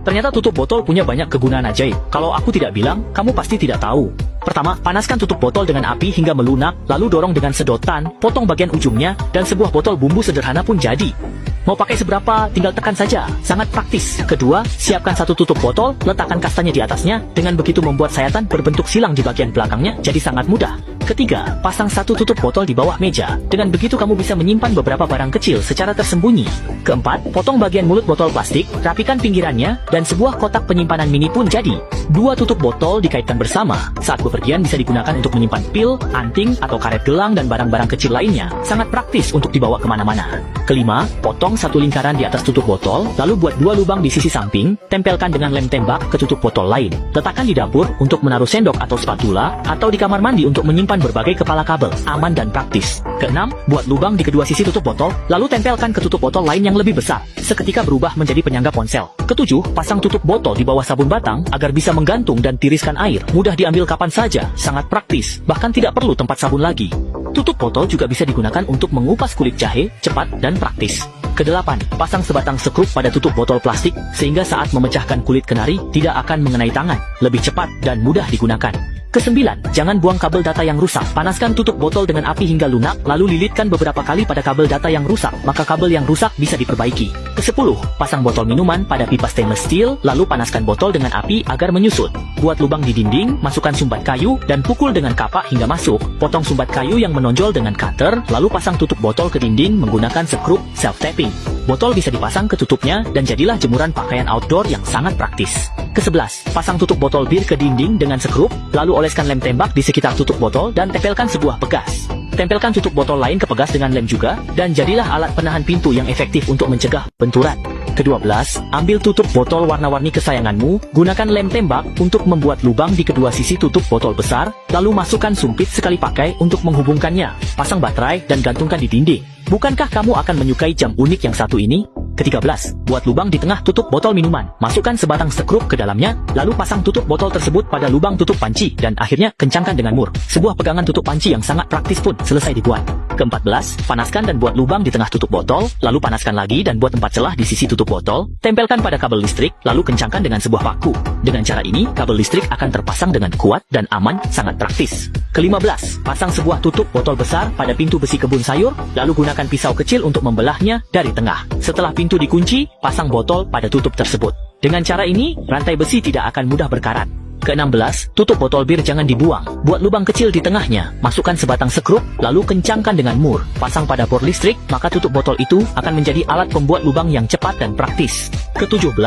Ternyata tutup botol punya banyak kegunaan ajaib. Kalau aku tidak bilang, kamu pasti tidak tahu. Pertama, panaskan tutup botol dengan api hingga melunak, lalu dorong dengan sedotan, potong bagian ujungnya, dan sebuah botol bumbu sederhana pun jadi. Mau pakai seberapa, tinggal tekan saja. Sangat praktis. Kedua, siapkan satu tutup botol, letakkan kastanya di atasnya. Dengan begitu membuat sayatan berbentuk silang di bagian belakangnya, jadi sangat mudah. Ketiga, pasang satu tutup botol di bawah meja. Dengan begitu kamu bisa menyimpan beberapa barang kecil secara tersembunyi. Keempat, potong bagian mulut botol plastik, rapikan pinggirannya, dan sebuah kotak penyimpanan mini pun jadi. Dua tutup botol dikaitkan bersama. Saat bepergian bisa digunakan untuk menyimpan pil, anting, atau karet gelang dan barang-barang kecil lainnya. Sangat praktis untuk dibawa kemana-mana. Kelima, potong satu lingkaran di atas tutup botol, lalu buat dua lubang di sisi samping, tempelkan dengan lem tembak ke tutup botol lain. Letakkan di dapur untuk menaruh sendok atau spatula, atau di kamar mandi untuk menyimpan berbagai kepala kabel, aman dan praktis. Keenam, buat lubang di kedua sisi tutup botol, lalu tempelkan ke tutup botol lain yang lebih besar, seketika berubah menjadi penyangga ponsel. Ketujuh, pasang tutup botol di bawah sabun batang agar bisa menggantung dan tiriskan air, mudah diambil kapan saja, sangat praktis, bahkan tidak perlu tempat sabun lagi. Tutup botol juga bisa digunakan untuk mengupas kulit jahe, cepat dan praktis. Kedelapan, pasang sebatang sekrup pada tutup botol plastik, sehingga saat memecahkan kulit kenari, tidak akan mengenai tangan, lebih cepat dan mudah digunakan. Kesembilan, jangan buang kabel data yang rusak. Panaskan tutup botol dengan api hingga lunak, lalu lilitkan beberapa kali pada kabel data yang rusak, maka kabel yang rusak bisa diperbaiki. Kesepuluh, pasang botol minuman pada pipa stainless steel, lalu panaskan botol dengan api agar menyusut. Buat lubang di dinding, masukkan sumbat kayu, dan pukul dengan kapak hingga masuk. Potong sumbat kayu yang menonjol dengan cutter, lalu pasang tutup botol ke dinding menggunakan sekrup self-tapping. Botol bisa dipasang ke tutupnya, dan jadilah jemuran pakaian outdoor yang sangat praktis. Kesebelas, pasang tutup botol bir ke dinding dengan sekrup, lalu oleskan lem tembak di sekitar tutup botol dan tempelkan sebuah pegas. Tempelkan tutup botol lain ke pegas dengan lem juga, dan jadilah alat penahan pintu yang efektif untuk mencegah benturan. Ke-12, ambil tutup botol warna-warni kesayanganmu, gunakan lem tembak untuk membuat lubang di kedua sisi tutup botol besar, lalu masukkan sumpit sekali pakai untuk menghubungkannya. Pasang baterai dan gantungkan di dinding. Bukankah kamu akan menyukai jam unik yang satu ini? Ke-13, buat lubang di tengah tutup botol minuman. Masukkan sebatang sekrup ke dalamnya, lalu pasang tutup botol tersebut pada lubang tutup panci, dan akhirnya kencangkan dengan mur. Sebuah pegangan tutup panci yang sangat praktis pun selesai dibuat. Ke-14, panaskan dan buat lubang di tengah tutup botol, lalu panaskan lagi dan buat 4 celah di sisi tutup botol, tempelkan pada kabel listrik, lalu kencangkan dengan sebuah paku. Dengan cara ini, kabel listrik akan terpasang dengan kuat dan aman, sangat praktis. Ke-15, pasang sebuah tutup botol besar pada pintu besi kebun sayur, lalu gunakan pisau kecil untuk membelahnya dari tengah. Setelah pintu dikunci, pasang botol pada tutup tersebut. Dengan cara ini, rantai besi tidak akan mudah berkarat. Ke-16, tutup botol bir jangan dibuang. Buat lubang kecil di tengahnya, masukkan sebatang sekrup, lalu kencangkan dengan mur. Pasang pada bor listrik, maka tutup botol itu akan menjadi alat pembuat lubang yang cepat dan praktis. Ke-17,